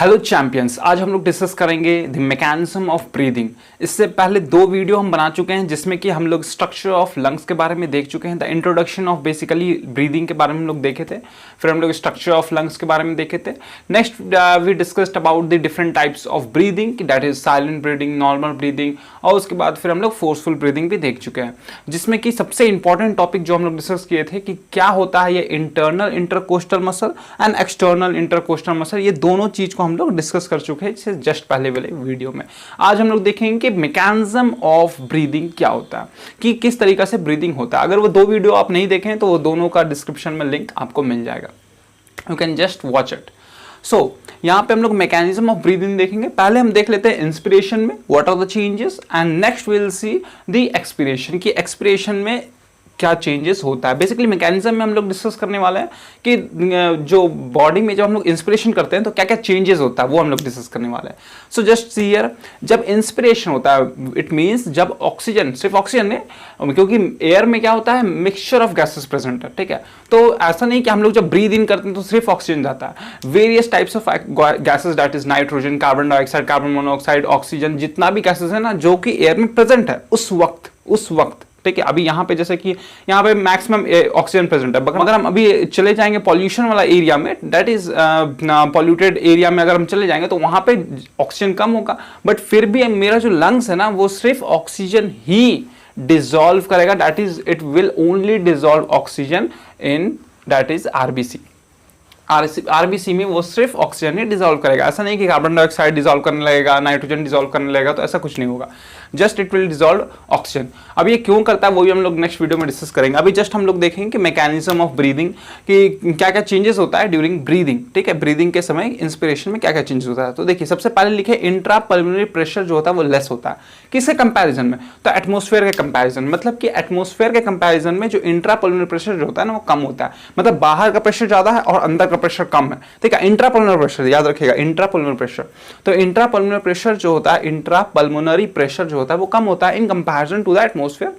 Hello champions, आज हम लोग डिस्कस करेंगे द मैकेनिज्म ऑफ ब्रीदिंग। इससे पहले दो वीडियो हम बना चुके हैं जिसमें कि हम लोग स्ट्रक्चर ऑफ लंग्स के बारे में देख चुके हैं। The introduction of basically breathing के बारे में हम लोग देखे थे, फिर हम लोग स्ट्रक्चर ऑफ लंग्स के बारे में देखे थे। Next we discussed about the different types of breathing, that is silent breathing, normal breathing, और उसके बाद फिर हम लोग फोर्सफुल ब्रीदिंग भी देख चुके हैं, जिसमें कि सबसे इंपॉर्टेंट टॉपिक जो हम लोग डिस्कस किए थे कि क्या होता है ये internal intercostal muscle and external intercostal muscle. ये दोनों चीज को हम लोग डिस्कस कर चुके हैं इससे जस्ट पहले वाले वीडियो में। आज हम लोग देखेंगे कि मैकेनिज्म ऑफ ब्रीदिंग क्या होता है, कि किस तरीके से ब्रीदिंग होता है। अगर वो दो वीडियो आप नहीं देखें तो वो दोनों का डिस्क्रिप्शन में लिंक आपको मिल जाएगा, you can just watch it. So यहाँ पे हम लोग मैकेनिज्म ऑफ ब्रीदिंग देखेंगे। पहले हम देख लेते हैं इंस्पिरेशन में what are the changes, and next will see the expiration, कि एक्सपिरेशन में क्या चेंजेस होता है। बेसिकली मैकेनिज्म में हम लोग डिस्कस करने वाले हैं कि जो बॉडी में जब हम लोग इंस्पिरेशन करते हैं तो क्या क्या चेंजेस होता है, वो हम लोग डिस्कस करने वाले हैं। सो जस्ट सी हियर, जब इंस्पिरेशन होता है इट मींस जब ऑक्सीजन, सिर्फ ऑक्सीजन नहीं, क्योंकि एयर में क्या होता है मिक्सचर ऑफ गैसेस प्रेजेंट है, ठीक है। तो ऐसा नहीं कि हम लोग जब ब्रीद इन करते हैं तो सिर्फ ऑक्सीजन जाता है। Various types of gases, that is nitrogen, carbon dioxide, carbon monoxide, oxygen, जितना भी गैसेस है ना जो कि एयर में प्रेजेंट है उस वक्त, ठीक है। अभी यहाँ पे जैसे कि यहाँ पे मैक्सिमम ऑक्सीजन प्रेजेंट है, अगर हम अभी चले जाएंगे पॉल्यूशन वाला एरिया में, दैट इज पॉल्यूटेड एरिया में अगर हम चले जाएंगे तो वहां पे ऑक्सीजन कम होगा, बट फिर भी मेरा जो लंग्स है ना वो सिर्फ ऑक्सीजन ही डिसॉल्व करेगा, that is it will only dissolve oxygen in that is RBC. RBC में वो सिर्फ ऑक्सीजन ही डिसॉल्व करेगा। ऐसा नहीं कि कार्बन डाइऑक्साइड डिसॉल्व करने लगेगा, नाइट्रोजन डिसॉल्व करने लगेगा, तो ऐसा कुछ नहीं होगा, just it will dissolve oxygen. अब ये क्यों करता है वो भी हम लोग नेक्स्ट वीडियो में डिस्कस करेंगे। अभी जस्ट हम लोग देखेंगे कि मैकेनिज्म ऑफ ब्रीदिंग, कि क्या क्या चेंजेस होता है ड्यूरिंग ब्रीदिंग, ठीक है। ब्रीदिंग के समय इंस्पिरेशन में क्या क्या चेंजेस होता है। तो देखिए सबसे पहले लिखे इंट्रा पल्मोनरी प्रेशर जो होता है वो लेस होता है, किसके कंपैरिजन में, तो एटमॉस्फेयर के कंपैरिजन, मतलब कि एटमॉस्फेयर के कंपैरिजन में जो इंट्रा पल्मोनरी प्रेशर जो होता है ना वो कम होता है, मतलब बाहर का प्रेशर ज्यादा है और अंदर का प्रेशर कम है, ठीक है। इंट्रा पल्मोनरी प्रेशर याद रखिएगा, इंट्रा पल्मोनरी प्रेशर। तो इंट्रा पल्मोनरी प्रेशर जो होता है, इंट्रा पल्मोनरी प्रेशर जो होता है वो कम होता है in comparison to the atmosphere.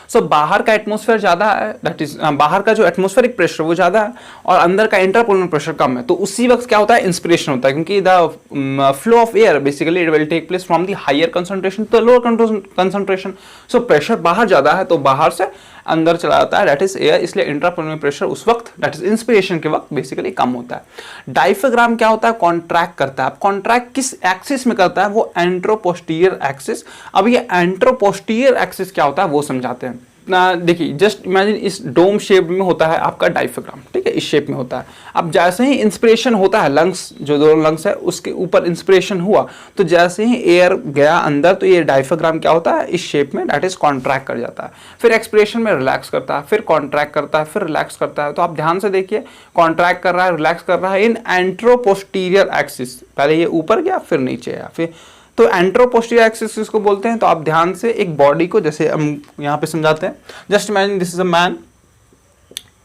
So बाहर का एटमॉस्फेयर ज्यादा है, दैट इज बाहर का जो एटमॉस्फेरिक प्रेशर वो ज्यादा है और अंदर का इंट्रापल्मोनरी प्रेशर कम है। तो उसी वक्त क्या होता है इंस्पिरेशन होता है, क्योंकि the flow of air basically it will take place from the higher concentration to lower concentration. So pressure बाहर ज्यादा है तो बाहर से अंदर चला जाता है, दैट इज एयर, इसलिए इंट्रापल्मोनरी प्रेशर उस वक्त दैट इज इंस्पिरेशन के वक्त बेसिकली कम होता है। डायफ्राम क्या होता है, कॉन्ट्रैक्ट करता है। कॉन्ट्रैक्ट किस एक्सिस में करता है, वो एंट्रोपोस्टीरियर एक्सिस। अब ये एंट्रोपोस्टीरियर एक्सिस क्या होता है वो समझाते हैं। देखिए जस्ट इमेजिन इस डोम शेप में होता है आपका डायफ्राम, ठीक है, इस शेप में होता है। अब जैसे ही इंस्पिरेशन होता है, लंग्स जो दो लंग्स है उसके ऊपर इंस्पिरेशन हुआ, तो जैसे ही एयर गया अंदर तो ये डायफ्राम क्या होता है इस शेप में दैट इज कॉन्ट्रैक्ट कर जाता है। फिर एक्सपिरेशन में रिलैक्स करता है, फिर कॉन्ट्रैक्ट करता है, फिर रिलैक्स करता है। तो आप ध्यान से देखिए, कॉन्ट्रैक्ट कर रहा है, रिलैक्स कर रहा है इन एंट्रोपोस्टीरियर एक्सिस, पहले ये ऊपर गया फिर नीचे आया, फिर तो एंट्रोपोस्टीरियर एक्सिस इसको बोलते हैं। तो आप ध्यान से एक बॉडी को जैसे हम यहाँ पे समझाते हैं, just imagine this is a man,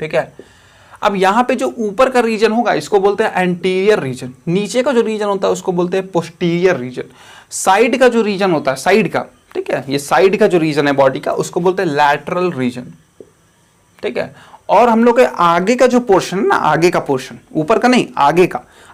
ठीक है। अब यहाँ पे जो ऊपर का रीजन होगा इसको बोलते हैं एंटीरियर रीजन, नीचे का जो रीजन होता है उसको बोलते हैं पोस्टीरियर रीजन, साइड का जो रीजन होता है साइड का, ठीक है, ये साइड का जो रीजन है बॉडी का उसको बोलते हैं लैटरल रीजन, ठीक है। और हम लोग के आगे का जो पोर्शन है ना, आगे का पोर्शन, ऊपर का नहीं,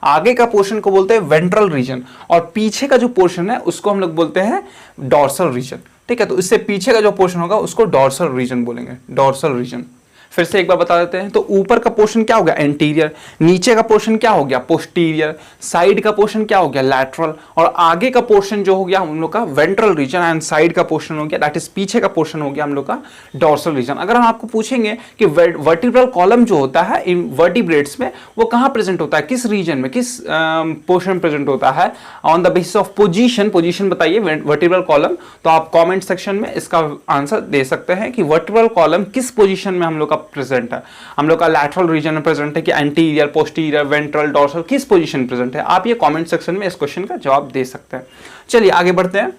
आगे का पोर्शन को बोलते हैं वेंट्रल रीजन, और पीछे का जो पोर्शन है उसको हम लोग बोलते हैं डॉर्सल रीजन, ठीक है। तो इससे पीछे का जो पोर्शन होगा उसको डॉर्सल रीजन बोलेंगे, डॉर्सल रीजन। फिर से एक बार बता देते हैं, तो ऊपर का पोर्शन क्या हो गया एंटीरियर, नीचे का पोर्शन क्या हो गया पोस्टीरियर, साइड का पोर्शन क्या हो गया लैटरल, और आगे का पोर्शन जो हो गया हम लोग का वेंट्रल रीजन, एंड साइड का पोर्शन हो गया दैट इज पीछे का पोर्शन हो गया हम लोग का डॉर्सल रीजन। अगर हम आपको पूछेंगे कि वर्टिब्रल कॉलम जो होता है इन वर्टिब्रेट्स में वो कहाँ प्रेजेंट होता है, किस रीजन में, किस पोर्शन प्रेजेंट होता है, on the basis of position बताइए वर्टिब्रल कॉलम। तो आप कॉमेंट सेक्शन में इसका आंसर दे सकते हैं कि वर्टिब्रल कॉलम किस पोजीशन में हम लोग का प्रेजेंट है, हम लोग का लैटरल रीजन में प्रेजेंट है कि एंटीरियर, पोस्टीरियर, वेंट्रल, डॉर्सल, किस पोजीशन प्रेजेंट है। आप ये कमेंट सेक्शन में इस क्वेश्चन का जवाब दे सकते हैं। चलिए आगे बढ़ते हैं।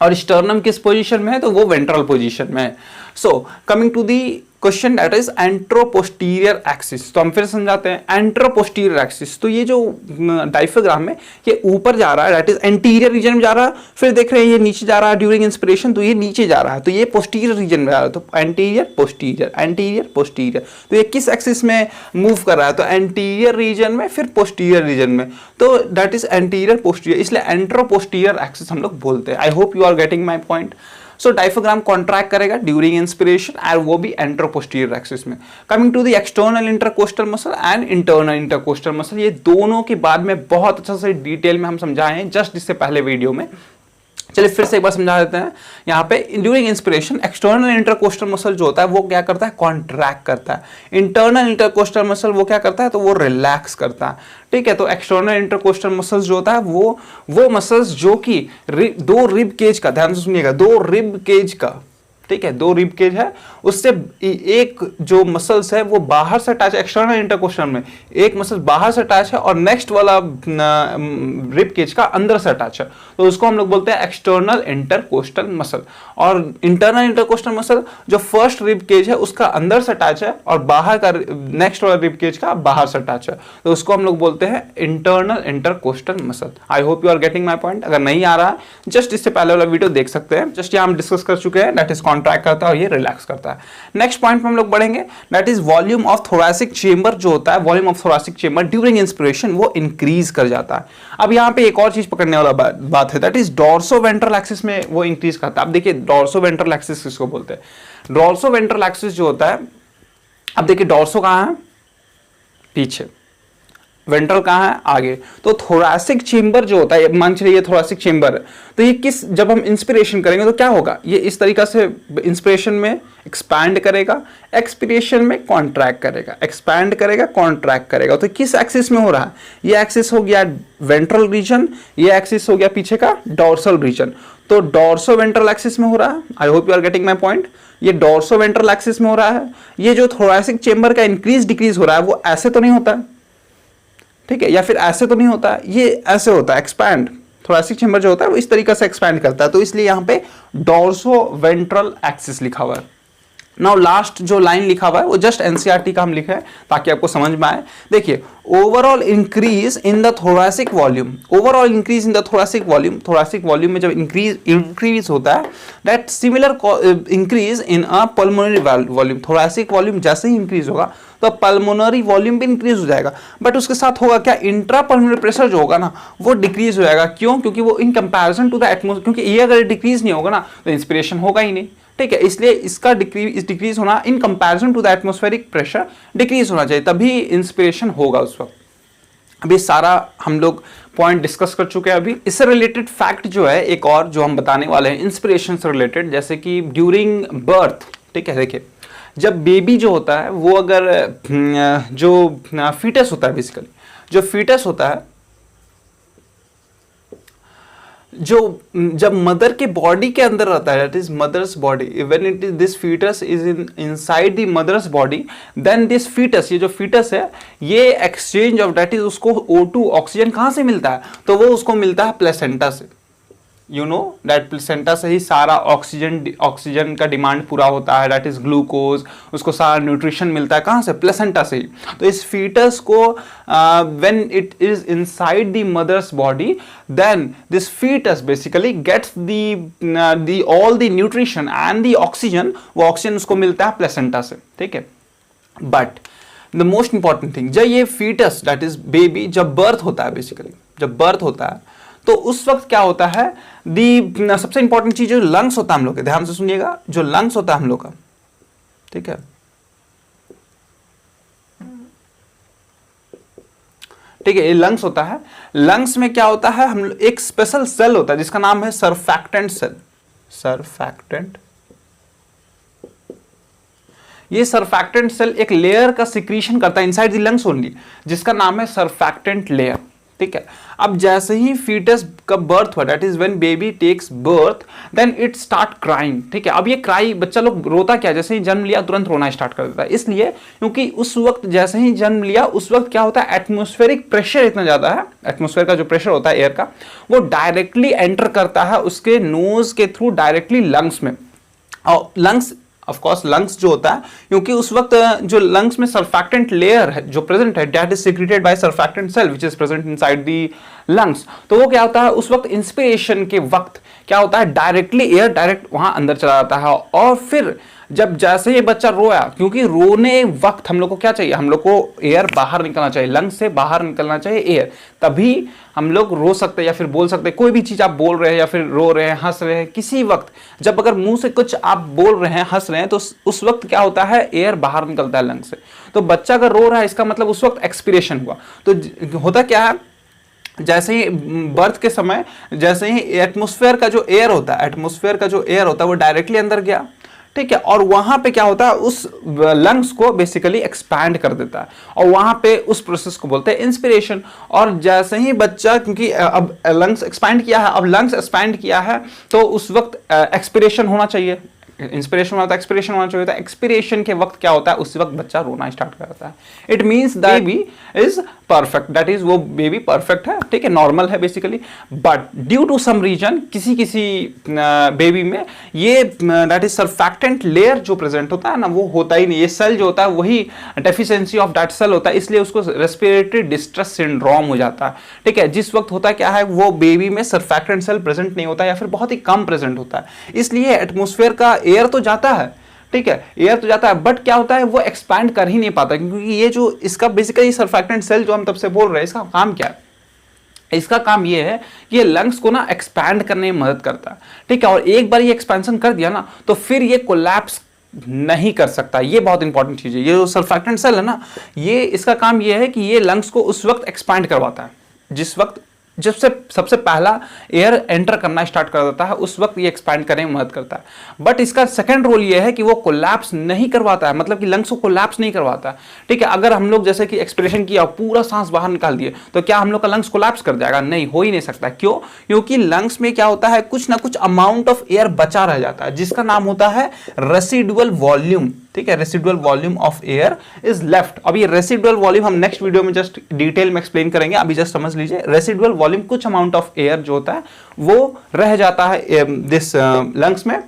और स्टर्नम किस पोजीशन में है, तो वो वेंट्रल पोजीशन में है। So coming to the question that is anteroposterior axis. तो हम फिर समझाते हैं एंट्रोपोस्टीरियर एक्सिस। तो ये जो डायफ्राम है ये ऊपर जा रहा है, दैट इज एंटीरियर रीजन में जा रहा है। फिर देख रहे हैं ये नीचे जा रहा है ड्यूरिंग इंस्पिरेशन, तो ये नीचे जा रहा है, तो ये पोस्टीरियर रीजन में जा रहा है। तो एंटीरियर पोस्टीरियर, एंटीरियर पोस्टीरियर, तो ये किस एक्सिस में मूव कर रहा है? तो एंटीरियर रीजन में, फिर पोस्टीरियर रीजन में, तो दैट इज एंटीरियर पोस्टीरियर, इसलिए एंट्रोपोस्टीरियर एक्सिस हम लोग बोलते हैं। I hope you are getting my point. So diaphragm contract करेगा ड्यूरिंग इंस्पिरेशन और वो भी एंट्रोपोस्टीरियर एक्सिस में। Coming to the external intercostal muscle and internal intercostal muscle, ये दोनों के बाद में बहुत अच्छा से डिटेल में हम समझाए हैं जस्ट इससे पहले वीडियो में। चलिए फिर से एक बार समझा देते हैं। यहाँ पे during inspiration external intercostal muscle जो होता है वो क्या करता है? कॉन्ट्रैक्ट करता है। इंटरनल इंटरकोस्टल मसल वो क्या करता है? तो वो रिलैक्स करता है। ठीक है, तो एक्सटर्नल इंटरकोस्टल मसल्स जो होता है वो मसल्स जो कि दो रिब केज का, ध्यान से सुनिएगा, दो रिब केज का, ठीक है, दो रिब केज है, उससे एक जो मसल्स है वो बाहर से अटैच है। एक्सटर्नल इंटरकोस्टल में एक मसल बाहर से अटैच है और नेक्स्ट वाला रिब केज का अंदर से अटैच है, तो उसको हम लोग बोलते हैं एक्सटर्नल इंटरकोस्टल मसल। और इंटरनल इंटरकोस्टल मसल जो फर्स्ट रिब केज है उसका अंदर से अटैच है और बाहर का नेक्स्ट वाला रिब केज का बाहर से अटैच है, तो उसको हम लोग बोलते हैं internal intercostal muscle. I hope you are getting my point. अगर नहीं आ रहा है जस्ट इससे पहले वाला वीडियो देख सकते हैं, जस्ट यहाँ हम डिस्कस कर चुके हैं, दैट इज कॉन्ट्रैक्ट करता है और ये रिलैक्स करता है। नेक्स्ट पॉइंट पे हम लोग बढ़ेंगे, that is volume of thoracic chamber जो होता है, volume of thoracic chamber during inspiration वो इंक्रीज कर जाता है। अब यहाँ पे एक और चीज पकड़ने वाला बात है, दैट इज डॉर्सोवेंट्रल एक्सिस में वो इंक्रीज करता है। अब देखिए डॉर्सोवेंट्रल एक्सिस किसको बोलते हैं? डॉर्सोवेंट्रल एक्सिस जो होता है, अब देखिए डॉर्सो कहाँ है? पीछे। वेंट्रल कहाँ है? आगे। तो थोरैसिक चेंबर जो होता है, मान चलिए थोरैसिक चेंबर है, तो ये किस, जब हम इंस्पिरेशन करेंगे तो क्या होगा? ये इस तरीका से इंस्पिरेशन में एक्सपैंड करेगा, एक्सपिरेशन में कॉन्ट्रैक्ट करेगा, एक्सपैंड करेगा, कॉन्ट्रैक्ट करेगा। तो किस एक्सिस में हो रहा है? ये एक्सिस हो गया वेंट्रल रीजन, ये एक्सिस हो गया पीछे का डॉर्सल रीजन, तो डॉर्सो वेंट्रल एक्सिस में हो रहा है। I hope you are getting my point. ये डॉर्सो वेंट्रल एक्सिस में हो रहा है। ये जो थोरैसिक चेंबर का इंक्रीज डिक्रीज हो रहा है वो ऐसे तो नहीं होता है, ठीक है, या फिर ऐसे तो नहीं होता, ये ऐसे होता है, एक्सपैंड। थोरैसिक चेंबर जो होता है वो इस तरीके से एक्सपैंड करता है, तो इसलिए यहां पे डॉर्सो वेंट्रल एक्सिस लिखा हुआ है। नाउ लास्ट जो लाइन लिखा हुआ है वो जस्ट एनसीईआरटी का हम लिखा है ताकि आपको समझ में आए। देखिए overall increase in the thoracic volume, overall increase in the thoracic volume, thoracic volume में जब इंक्रीज होता है, that similar increase in a pulmonary volume, thoracic volume जैसे ही इंक्रीज होगा तो पल्मोनरी वॉल्यूम भी इंक्रीज हो जाएगा, बट उसके साथ होगा क्या? इंट्रा पल्मोनरी प्रेशर जो होगा ना वो डिक्रीज हो जाएगा। क्यों? क्योंकि वो in comparison to the atmosphere, क्योंकि ये अगर डिक्रीज नहीं होगा ना तो इंस्पिरेशन होगा ही नहीं, ठीक है, इसलिए इसका डिक्रीज होना in comparison to the atmospheric pressure decrease होना चाहिए, तभी इंस्पिरेशन होगा उस वक्त। अभी सारा हम लोग पॉइंट डिस्कस कर चुके हैं। अभी इससे रिलेटेड फैक्ट जो है एक और जो हम बताने वाले हैं इंस्पिरेशन से रिलेटेड, जैसे कि ड्यूरिंग बर्थ, ठीक है, देखिए जब बेबी जो होता है वो अगर जो फीटस होता है, बेसिकली जो फीटस होता है, जो जब मदर के बॉडी के अंदर रहता है, that is mother's body, when it is this foetus is inside the mother's body, then this foetus, ये जो फीटस है ये एक्सचेंज ऑफ, दैट इज उसको O2 ऑक्सीजन कहां से मिलता है? तो वो उसको मिलता है प्लेसेंटा से। यू नो दैट प्लेसेंटा से ही सारा ऑक्सीजन का डिमांड पूरा होता है, दैट इज ग्लूकोज, उसको सारा न्यूट्रिशन मिलता है कहाँ से? प्लेसेंटा से ही। तो इस फीटस को when it is inside the mother's body, then this foetus basically gets the all the nutrition and the oxygen, वो ऑक्सीजन उसको मिलता है प्लेसेंटा से, ठीक है। But the most important thing, जब ये फीटस दैट इज बेबी जब बर्थ होता है, बेसिकली जब बर्थ होता है तो उस वक्त क्या होता है? सबसे इंपॉर्टेंट चीज जो लंग्स होता है हम लोग के, ध्यान से सुनिएगा, जो लंग्स होता है हम लोग का, ठीक है, ठीक है, ये लंग्स होता है। लंग्स में क्या होता है? हम एक स्पेशल सेल होता है जिसका नाम है सरफैक्टेंट सेल, सरफैक्टेंट। ये सरफैक्टेंट सेल एक लेयर का सिक्रीशन करता है इनसाइड द लंग्स ओनली, जिसका नाम है सरफैक्टेंट लेयर, ठीक है। अब जैसे ही फीटस का बर्थ हुआ, that is when baby takes birth, then it start crying, ठीक है। अब ये क्राई, बच्चा लोग रोता क्या? जैसे ही जन्म लिया तुरंत रोना स्टार्ट कर देता है, इसलिए क्योंकि उस वक्त जैसे ही जन्म लिया उस वक्त क्या होता है? एटमॉस्फेरिक प्रेशर इतना ज्यादा है, एटमॉस्फेयर का जो प्रेशर होता है एयर का, वो डायरेक्टली एंटर करता है उसके नोज के थ्रू डायरेक्टली लंग्स में, और लंग्स ऑफ कोर्स लंग्स जो होता है, क्योंकि उस वक्त जो लंग्स में सर्फैक्टेंट लेयर है जो प्रेजेंट है, that is secreted by surfactant cell which is present inside the lungs. तो वो क्या होता है उस वक्त इंस्पिरेशन के वक्त क्या होता है, डायरेक्टली एयर डायरेक्ट वहां अंदर चला जाता है, और फिर जब जैसे ये बच्चा रोया, क्योंकि रोने वक्त हम लोग को क्या चाहिए, हम लोग को एयर बाहर निकलना चाहिए, लंग्स से बाहर निकलना चाहिए एयर, तभी हम लोग रो सकते हैं या फिर बोल सकते हैं। कोई भी चीज आप बोल रहे हैं या फिर रो रहे हैं, हंस रहे हैं, किसी वक्त जब अगर मुंह से कुछ आप बोल रहे हैं, हंस रहे हैं, तो उस वक्त क्या होता है, एयर बाहर निकलता है लंग्स से। तो बच्चा अगर रो रहा है इसका मतलब उस वक्त एक्सपीरेशन हुआ। तो होता क्या है, जैसे ही बर्थ के समय जैसे ही एटमॉस्फेयर का जो एयर होता है वो डायरेक्टली अंदर गया, ठीक है, और वहां पे क्या होता है, उस लंग्स को बेसिकली एक्सपैंड कर देता है, और वहां पे उस प्रोसेस को बोलते हैं इंस्पिरेशन। और जैसे ही बच्चा, क्योंकि अब लंग्स एक्सपैंड किया है, अब लंग्स एक्सपैंड किया है तो उस वक्त एक्सपिरेशन होना चाहिए, इंस्पिरेशन होता है, एक्सपिरेशन होना चाहिए। एक्सपिरेशन के वक्त क्या होता है, उस वक्त बच्चा रोना स्टार्ट कर देता है। It means that baby is perfect, that is वो बेबी परफेक्ट है, ठीक है, नॉर्मल है basically. But due to some reason किसी बेबी में ये दैट इज सर्फैक्टेंट लेयर जो प्रेजेंट होता है ना, वो होता ही नहीं, ये सेल जो होता है वही डेफिशिएंसी ऑफ दैट सेल होता है, इसलिए उसको रेस्पिरेटरी डिस्ट्रेस सिंड्रोम हो जाता है, ठीक है। जिस वक्त होता है क्या है, वो बेबी में सर्फैक्टेंट सेल प्रेजेंट नहीं होता या फिर बहुत ही कम प्रेजेंट होता है, इसलिए एटमॉस्फेयर का एयर तो जाता है, ठीक है, एयर तो जाता है, बट क्या होता है वो एक्सपैंड कर ही नहीं पाता, क्योंकि ये जो इसका बेसिकली सर्फैक्टेंट सेल जो हम तब से बोल रहे हैं, इसका काम क्या है, इसका काम ये है कि ये लंग्स को ना एक्सपैंड करने में मदद करता है, ठीक है। और एक बार ये एक्सपेंशन कर दिया ना तो फिर ये कोलैप्स नहीं कर सकता, ये बहुत इंपॉर्टेंट चीज है। ये जो सर्फैक्टेंट सेल है ना, ये इसका काम ये है कि ये लंग्स को उस वक्त एक्सपैंड करवाता है जिस वक्त जब से सबसे पहला एयर एंटर करना स्टार्ट कर देता है, उस वक्त ये एक्सपैंड करने में मदद करता है। बट इसका सेकंड रोल ये है कि वो कोलैप्स नहीं करवाता है, मतलब कि लंग्स को कोलैप्स नहीं करवाता है, ठीक है। अगर हम लोग जैसे कि एक्सपिरेशन किया, पूरा सांस बाहर निकाल दिए, तो क्या हम लोग का लंग्स कोलैप्स कर जाएगा? नहीं, हो ही नहीं सकता। क्यों? क्योंकि लंग्स में क्या होता है, कुछ ना कुछ अमाउंट ऑफ एयर बचा रह जाता है, जिसका नाम होता है रेसिडुअल वॉल्यूम, ठीक है। Residual volume of air is left. अब ये रेसिडुअल वॉल्यूम हम नेक्स्ट वीडियो में जस्ट डिटेल में एक्सप्लेन करेंगे, अभी जस्ट समझ लीजिए। रेसिडुअल वॉल्यूम, कुछ अमाउंट ऑफ एयर जो होता है वो रह जाता है दिस लंग्स में।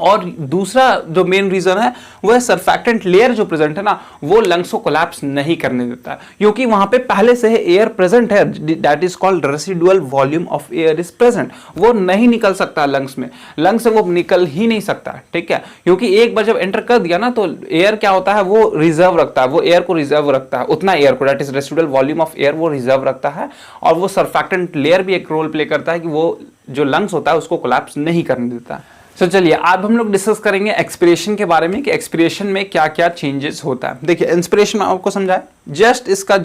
और दूसरा जो मेन रीजन है वो है सर्फैक्टेंट लेयर जो प्रेजेंट है ना, वो लंग्स को कोलैप्स नहीं करने देता, क्योंकि वहां पे पहले से एयर प्रेजेंट है, that is called residual volume of air is present. वो नहीं निकल सकता लंग्स में, लंग्स से वो निकल ही नहीं सकता, ठीक है। क्योंकि एक बार जब एंटर कर दिया ना तो एयर क्या होता है, वो रिजर्व रखता है, वो एयर को रिजर्व रखता है, उतना एयर को, that is residual volume of air, वो रिजर्व रखता है। और वो सर्फैक्टेंट लेयर भी एक रोल प्ले करता है कि वो जो लंग्स होता है उसको कोलैप्स नहीं करने देता। तो चलिए अब हम लोग डिस्कस करेंगे एक्सपिरेशन के बारे में कि एक्सपिरेशन में क्या क्या चेंजेस होता है। देखिए इंस्पिरेशन आपको समझाए, इसका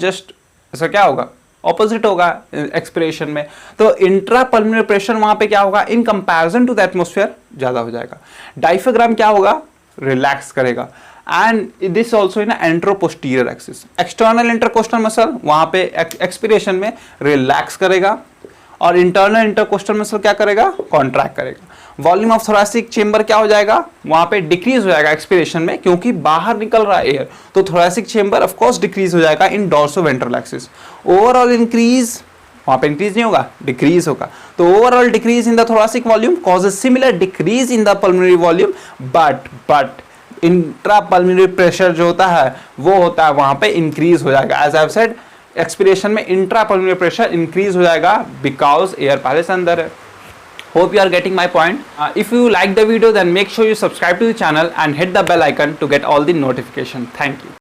क्या होगा, ऑपोजिट होगा एक्सपिरेशन में। तो इंट्रा पल्मोनरी प्रेशर वहां पे क्या होगा, in comparison to the atmosphere ज्यादा हो जाएगा। डायफ्राम क्या होगा, रिलैक्स करेगा। And this also in anteroposterior axis. External intercostal muscle वहां पे एक्सपिरेशन में रिलैक्स करेगा, और इंटरनल इंटरकोस्टल मसल क्या करेगा, कॉन्ट्रैक्ट करेगा। वॉल्यूम ऑफ थोरैसिक चेंबर क्या हो जाएगा, वहां पे डिक्रीज हो जाएगा एक्सपिरेशन में, क्योंकि बाहर निकल रहा है एयर, तो thoracic chamber of course decrease हो जाएगा इन डोर्सोवेंट्रल एक्सिस। ओवरऑल इंक्रीज, वहां पे इंक्रीज नहीं होगा, डिक्रीज होगा। तो overall decrease in the thoracic volume causes similar decrease in the pulmonary volume, but intra pulmonary pressure जो होता है वो होता है वहां पे इंक्रीज हो जाएगा। As I have said, expiration में इंट्रा पल्मोनरी प्रेशर इंक्रीज हो जाएगा बिकॉज एयर पहले से अंदर है। Hope you are getting my point. If you like the video, then make sure you subscribe to the channel and hit the bell icon to get all the notification. Thank you.